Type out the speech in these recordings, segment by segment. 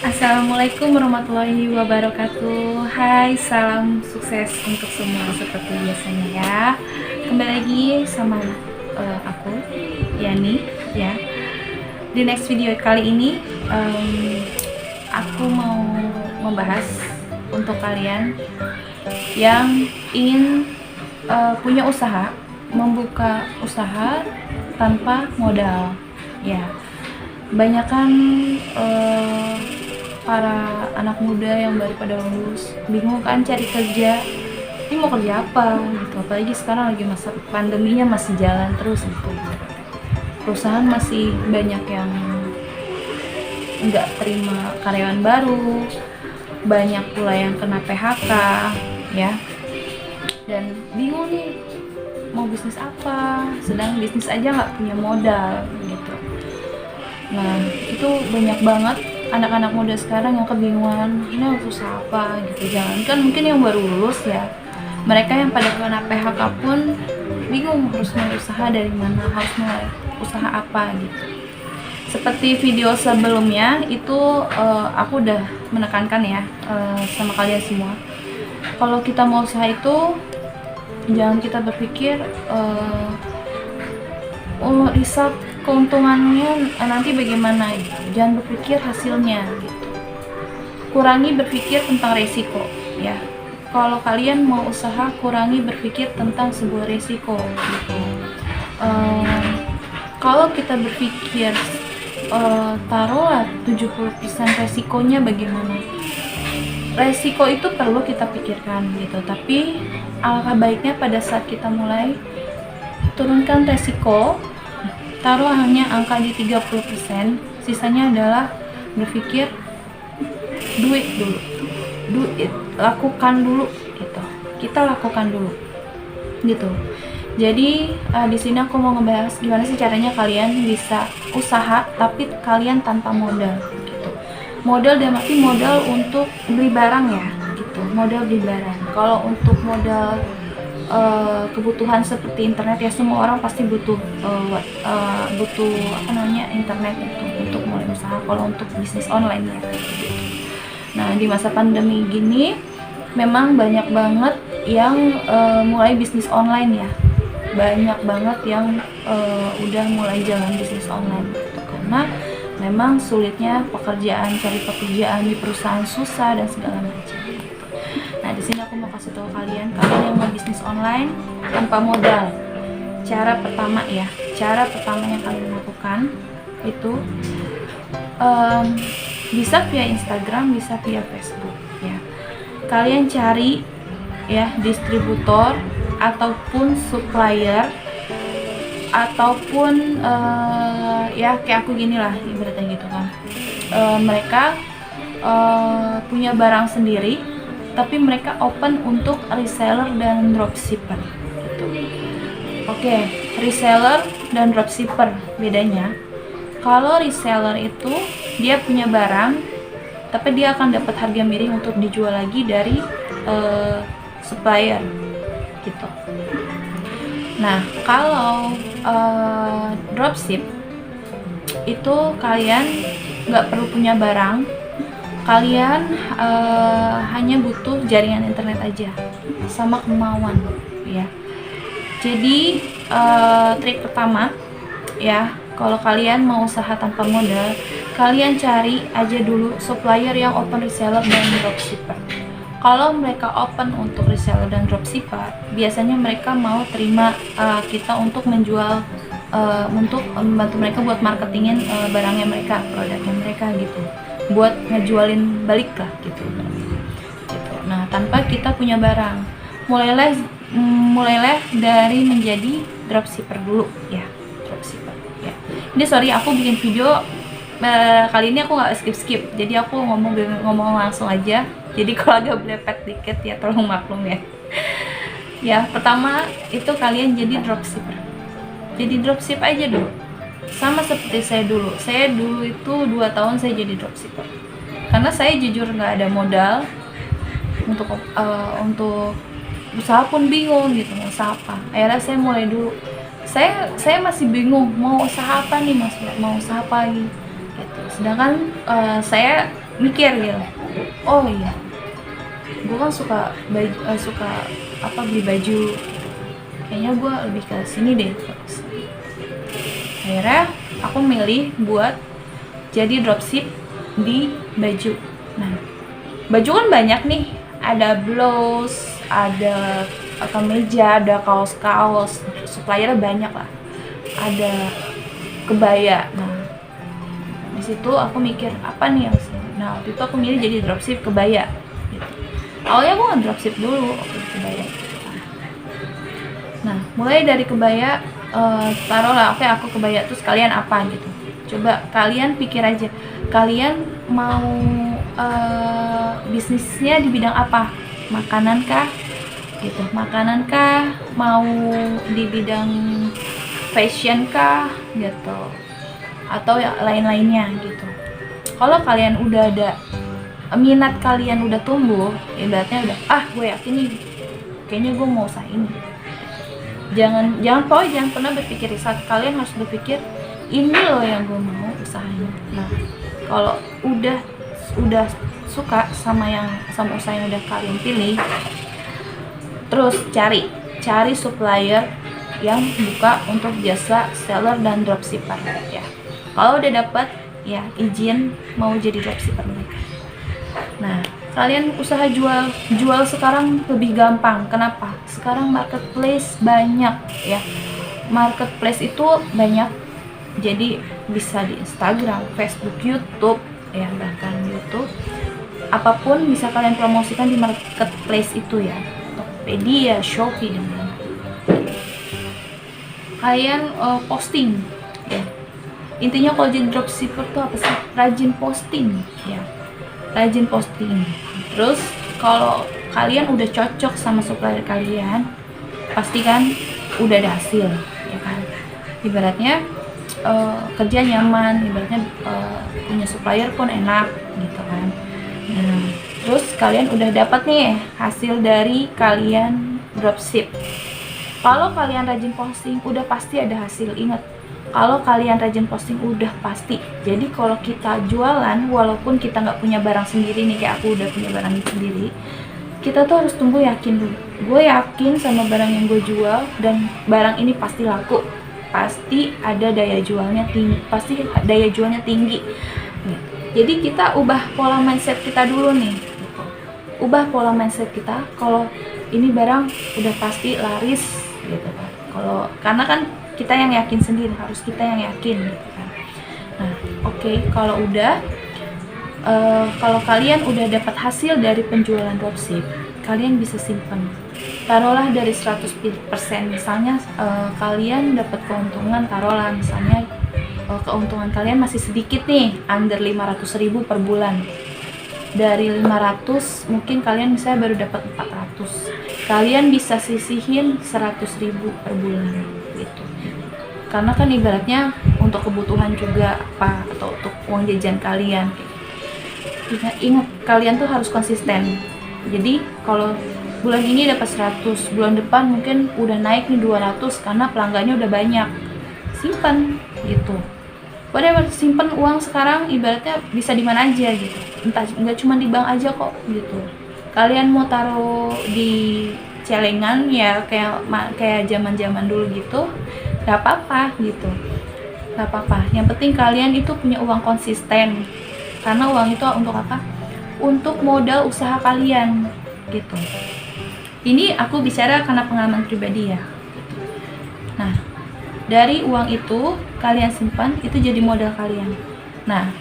Assalamualaikum warahmatullahi wabarakatuh. Hai, salam sukses untuk semua seperti biasanya ya. Kembali lagi sama aku, Yani ya. Di next video kali ini aku mau membahas untuk kalian yang ingin punya usaha, membuka usaha tanpa modal ya. Banyakan para anak muda yang baru pada lulus bingung kan cari kerja, ini mau kerja apa gitu, apalagi sekarang lagi masa pandeminya masih jalan terus gitu. Perusahaan masih banyak yang nggak terima karyawan baru, banyak pula yang kena PHK ya, dan bingung nih mau bisnis apa, sedang bisnis aja nggak punya modal gitu. Nah itu banyak banget anak-anak muda sekarang yang kebingungan ini harus usaha apa gitu. Jangan kan mungkin yang baru lulus ya, mereka yang pada kena PHK pun bingung harus mulai usaha dari mana, harus mulai usaha apa gitu. Seperti video sebelumnya itu aku udah menekankan ya sama kalian semua, kalau kita mau usaha itu jangan kita berpikir riset keuntungannya nanti bagaimana gitu. Jangan berpikir hasilnya gitu. Kurangi berpikir tentang resiko ya. Kalau kalian mau usaha, kurangi berpikir tentang sebuah resiko gitu. Kalau kita berpikir taruhlah 70% resikonya bagaimana, resiko itu perlu kita pikirkan gitu. Tapi alangkah baiknya pada saat kita mulai, turunkan resiko, taruh hanya angka di 30%, sisanya adalah berpikir duit dulu, lakukan dulu gitu. Kita lakukan dulu gitu. Jadi di sini aku mau ngebahas gimana sih caranya kalian bisa usaha tapi kalian tanpa modal gitu. Modal dalam arti modal untuk beli barang ya gitu, modal beli barang. Kalau untuk modal kebutuhan seperti internet ya, semua orang pasti butuh internet untuk mulai usaha, kalau untuk bisnis online ya gitu. Nah di masa pandemi gini memang banyak banget yang mulai bisnis online ya, banyak banget yang udah mulai jalan bisnis online gitu. Karena memang sulitnya pekerjaan, cari pekerjaan di perusahaan susah dan segala macam. Nah, di sini aku mau kasih tahu kalian yang mau bisnis online tanpa modal. Cara pertama ya, cara pertama yang kalian lakukan itu bisa via Instagram, bisa via Facebook ya. Kalian cari ya distributor ataupun supplier ataupun ya kayak aku gini lah ibaratnya gitu kan. Mereka punya barang sendiri, tapi mereka open untuk reseller dan dropshipper gitu. Oke, reseller dan dropshipper bedanya, kalau reseller itu dia punya barang tapi dia akan dapat harga miring untuk dijual lagi dari supplier gitu. Nah kalau dropship itu kalian nggak perlu punya barang, kalian hanya butuh jaringan internet aja sama kemauan ya. Jadi trik pertama ya, kalau kalian mau usaha tanpa modal, kalian cari aja dulu supplier yang open reseller dan dropshipper. Kalau mereka open untuk reseller dan dropshipper, biasanya mereka mau terima kita untuk menjual, untuk membantu mereka buat marketingin barangnya mereka, produknya mereka gitu, buat ngejualin balik lah gitu. Nah tanpa kita punya barang, mulailah dari menjadi dropshipper dulu ya, dropshipper ya. Ini sorry aku bikin video kali ini aku nggak skip, jadi aku ngomong langsung aja. Jadi kalau agak belepet dikit ya tolong maklum ya. Ya pertama itu kalian jadi dropshipper, jadi dropship aja dulu. Sama seperti saya dulu itu 2 tahun saya jadi dropshipper, karena saya jujur nggak ada modal untuk usaha pun bingung gitu mau usaha apa. Akhirnya saya mulai dulu, saya masih bingung mau usaha apa nih mas, mau usaha apa lagi gitu. Sedangkan saya mikir gitu, oh iya, gue kan suka beli baju, kayaknya gue lebih ke sini deh. Akhirnya aku milih buat jadi dropship di baju. Nah, baju kan banyak nih, ada blouse, ada kemeja, ada kaos-kaos, suppliernya banyak lah, ada kebaya. Nah, di situ aku mikir apa nih yang nah waktu itu aku milih jadi dropship kebaya gitu. Awalnya aku nggak dropship dulu, aku kebaya. Nah, mulai dari kebaya, taruhlah oke aku kebaya, terus kalian apa gitu. Coba kalian pikir aja, kalian mau bisnisnya di bidang apa? Makanan kah? Gitu. Makanan kah? Mau di bidang fashion kah? Gitu. Atau yang lain-lainnya gitu. Kalau kalian udah ada minat, kalian udah tumbuh, ibaratnya udah gue yakin nih, kayaknya gue mau usaha ini. Jangan pernah berpikir riset, kalian harus berpikir ini loh yang gue mau usahain. Nah, kalau udah suka sama usaha yang udah kalian pilih, terus cari supplier yang buka untuk jasa seller dan dropshipper ya. Kalau udah dapat ya izin mau jadi dropshipper mereka. Nah, kalian usaha jual sekarang lebih gampang. Kenapa? Sekarang marketplace banyak ya. Marketplace itu banyak. Jadi bisa di Instagram, Facebook, YouTube ya, bahkan YouTube. Apapun bisa kalian promosikan di marketplace itu ya. Tokopedia, Shopee dan lain-lain. Kalian posting ya. Intinya kalau jadi dropshipper tuh apa sih? Rajin posting ya. Rajin posting. Terus kalau kalian udah cocok sama supplier kalian, pasti kan udah ada hasil ya kan. Ibaratnya kerja nyaman, ibaratnya punya supplier pun enak gitu kan. Nah, terus kalian udah dapat nih hasil dari kalian dropship. Kalau kalian rajin posting, udah pasti ada hasil. Ingat, kalau kalian rajin posting udah pasti. Jadi kalau kita jualan, walaupun kita nggak punya barang sendiri nih, kayak aku udah punya barang sendiri, kita tuh harus tumbuh yakin dulu. Gue yakin sama barang yang gue jual dan barang ini pasti laku, pasti ada daya jualnya tinggi. Jadi kita ubah pola mindset kita dulu nih. Ubah pola mindset kita kalau ini barang udah pasti laris gitu kan. Karena kan kita yang yakin sendiri, harus kita yang yakin gitu kan. Nah, oke, kalau kalian udah dapat hasil dari penjualan dropship, kalian bisa simpan. Taruhlah dari 100%, misalnya kalian dapat keuntungan, taruhlah misalnya keuntungan kalian masih sedikit nih, under 500.000 per bulan. Dari 500 mungkin kalian misalnya baru dapat 400. Kalian bisa sisihin 100.000 per bulan gitu. Karena kan ibaratnya untuk kebutuhan juga atau untuk uang jajan kalian. Ingat, kalian tuh harus konsisten. Jadi kalau bulan ini dapat 100, bulan depan mungkin udah naik nih 200 karena pelanggannya udah banyak. Simpan gitu. Whatever, simpan uang sekarang ibaratnya bisa di mana aja gitu. Entah, nggak cuma di bank aja kok gitu. Kalian mau taruh di celengan ya kayak zaman-zaman dulu gitu, nggak apa-apa gitu. Nggak apa-apa. Yang penting kalian itu punya uang konsisten. Karena uang itu untuk apa? Untuk modal usaha kalian gitu. Ini aku bicara karena pengalaman pribadi ya. Nah, dari uang itu kalian simpan, itu jadi modal kalian. Nah,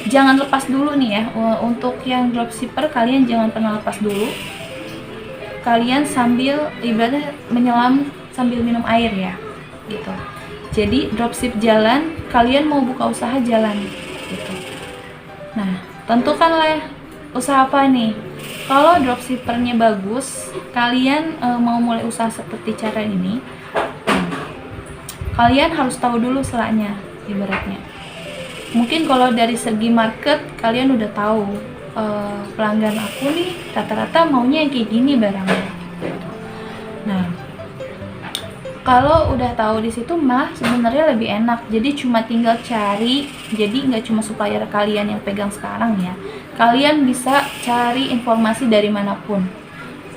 jangan lepas dulu nih ya. Untuk yang dropshipper, kalian jangan pernah lepas dulu. Kalian sambil ibaratnya menyelam sambil minum air ya gitu. Jadi dropship jalan, kalian mau buka usaha jalan gitu. Nah, tentukanlah usaha apa nih. Kalau dropshippernya bagus, kalian mau mulai usaha seperti cara ini, kalian harus tahu dulu selaknya ibaratnya. Mungkin kalau dari segi market kalian udah tahu pelanggan aku nih rata-rata maunya yang kayak gini barangnya. Nah, Kalau udah tahu di situ mah sebenarnya lebih enak. Jadi cuma tinggal cari. Jadi nggak cuma supplier kalian yang pegang sekarang ya. Kalian bisa cari informasi dari manapun.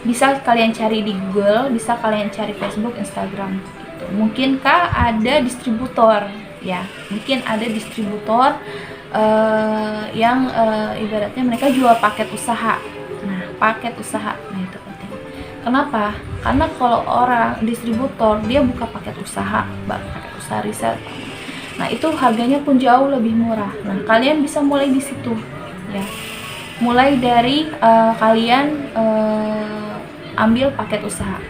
Bisa kalian cari di Google, bisa kalian cari Facebook, Instagram. Gitu. Mungkinkah ada distributor? Ya, mungkin ada distributor yang ibaratnya mereka jual paket usaha. Nah, paket usaha. Nah, itu penting. Kenapa? Karena kalau orang distributor dia buka paket usaha riset. Nah, itu harganya pun jauh lebih murah. Nah, kalian bisa mulai di situ ya. Mulai dari kalian ambil paket usaha.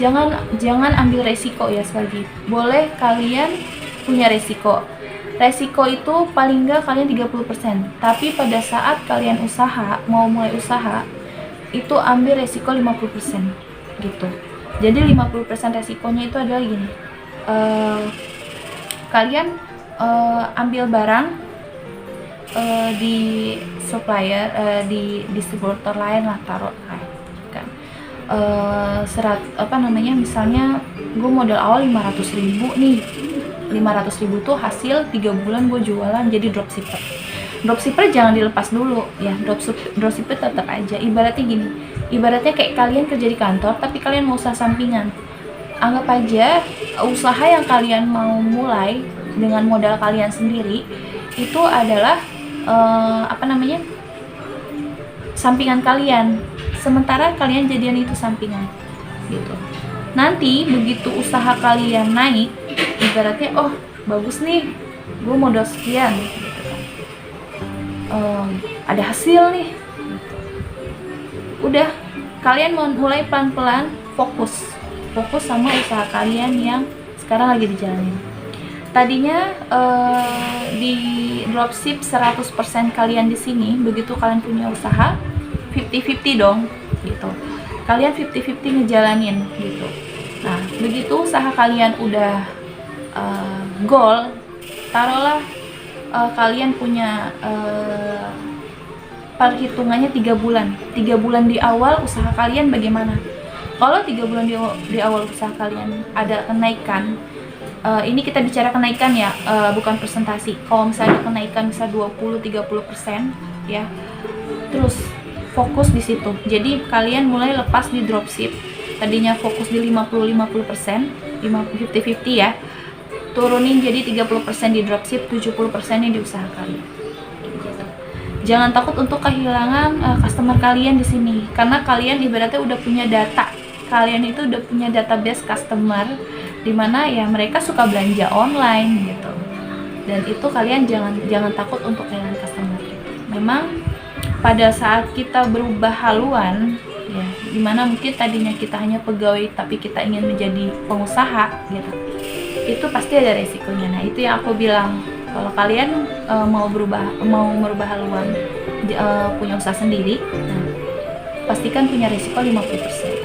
Jangan ambil resiko ya sekali lagi. Boleh kalian punya resiko. Resiko itu paling enggak kalian 30%. Tapi pada saat kalian mau mulai usaha, itu ambil resiko 50% gitu. Jadi 50% resikonya itu adalah gini. Kalian ambil barang di supplier, di distributor lain lah, taruh kan. Misalnya gue modal awal 500.000 nih. 500.000 tuh hasil 3 bulan gue jualan jadi dropshipper. Dropshipper jangan dilepas dulu ya. Dropshipper tetap aja. Ibaratnya kayak kalian kerja di kantor tapi kalian mau usaha sampingan. Anggap aja usaha yang kalian mau mulai dengan modal kalian sendiri itu adalah sampingan kalian. Sementara kalian jadian itu sampingan gitu. Nanti begitu usaha kalian naik, ibaratnya oh bagus nih, gue modal sekian gitu kan. Ada hasil nih gitu. Udah, kalian mulai pelan-pelan fokus sama usaha kalian yang sekarang lagi dijalanin. Tadinya di dropship 100% kalian di sini, begitu kalian punya usaha 50-50 dong gitu. Kalian 50-50 ngejalanin gitu. Nah, begitu usaha kalian udah goal, taruhlah kalian punya perhitungannya 3 bulan. 3 bulan di awal usaha kalian bagaimana? Kalau 3 bulan di awal usaha kalian ada kenaikan, ini kita bicara kenaikan ya, bukan presentasi. Kalau misalnya kenaikan bisa 20-30% ya, terus fokus di situ. Jadi kalian mulai lepas di dropship. Tadinya fokus di 50-50%, 50-50 ya. Turunin jadi 30% di dropship, 70%-nya di usaha kalian. Jangan takut untuk kehilangan customer kalian di sini, karena kalian ibaratnya udah punya data. Kalian itu udah punya database customer dimana ya mereka suka belanja online gitu. Dan itu kalian jangan takut untuk kehilangan customer. Memang pada saat kita berubah haluan ya, dimana mungkin tadinya kita hanya pegawai tapi kita ingin menjadi pengusaha gitu, itu pasti ada resikonya. Nah, itu yang aku bilang, kalau kalian mau merubah haluan, punya usaha sendiri, nah, pastikan punya resiko 50%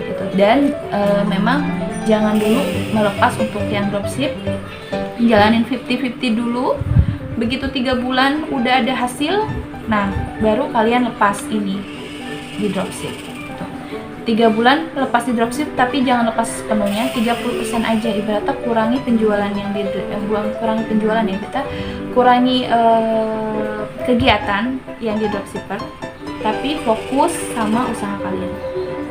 gitu. Dan memang jangan dulu melepas untuk yang dropship, jalanin 50-50 dulu. Begitu 3 bulan udah ada hasil, nah baru kalian lepas ini di dropship gitu. 3 bulan lepas di dropship, tapi jangan lepas sepenuhnya, 30% aja. Ibaratnya kurangi penjualan kurangi penjualan ya, kita kurangi kegiatan yang di dropshipper, tapi fokus sama usaha kalian.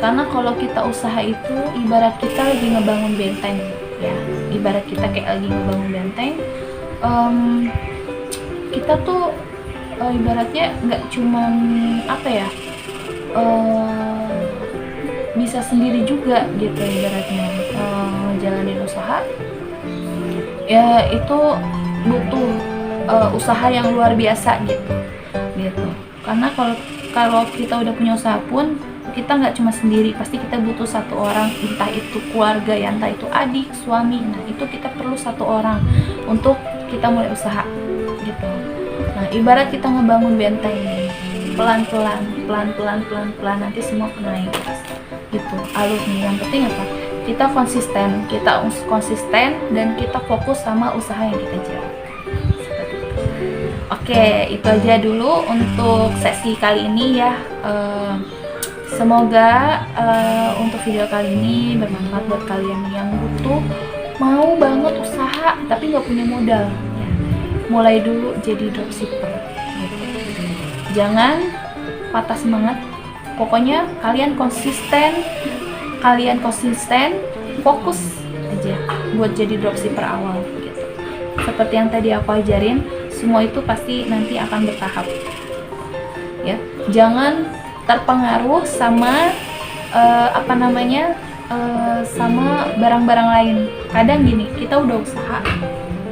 Karena kalau kita usaha itu ibarat kita lagi ngebangun benteng ya, ibarat kita kayak lagi ngebangun benteng. Kita tuh ibaratnya nggak cuman bisa sendiri juga gitu, ibaratnya jalanin usaha ya itu butuh usaha yang luar biasa gitu. Karena kalau kita udah punya usaha pun kita nggak cuma sendiri, pasti kita butuh satu orang, entah itu keluarga ya, entah itu adik, suami. Nah, itu kita perlu satu orang untuk kita mulai usaha gitu. Nah, ibarat kita ngebangun benteng pelan-pelan nanti semua naik gitu alurnya. Yang penting apa? Kita konsisten dan kita fokus sama usaha yang kita jalan. Oke, itu aja dulu untuk sesi kali ini ya. Semoga untuk video kali ini bermanfaat buat kalian yang butuh, mau banget usaha tapi nggak punya modal. Ya, mulai dulu jadi dropshipper. Gitu. Jangan patah semangat. Pokoknya kalian konsisten, fokus aja buat jadi dropshipper awal. Gitu. Seperti yang tadi aku ajarin, semua itu pasti nanti akan bertahap. Ya, jangan terpengaruh sama sama barang-barang lain. Kadang gini, kita udah usaha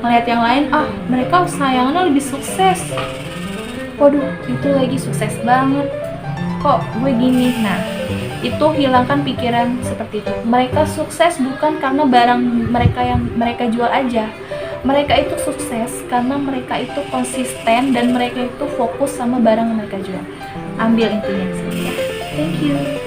ngeliat yang lain, mereka usahanya lebih sukses, waduh itu lagi sukses banget, kok gue gini. Nah, itu hilangkan pikiran seperti itu. Mereka sukses bukan karena barang mereka yang mereka jual aja. Mereka itu sukses karena mereka itu konsisten dan mereka itu fokus sama barang yang mereka jual. Ambil intinya sih. Thank you.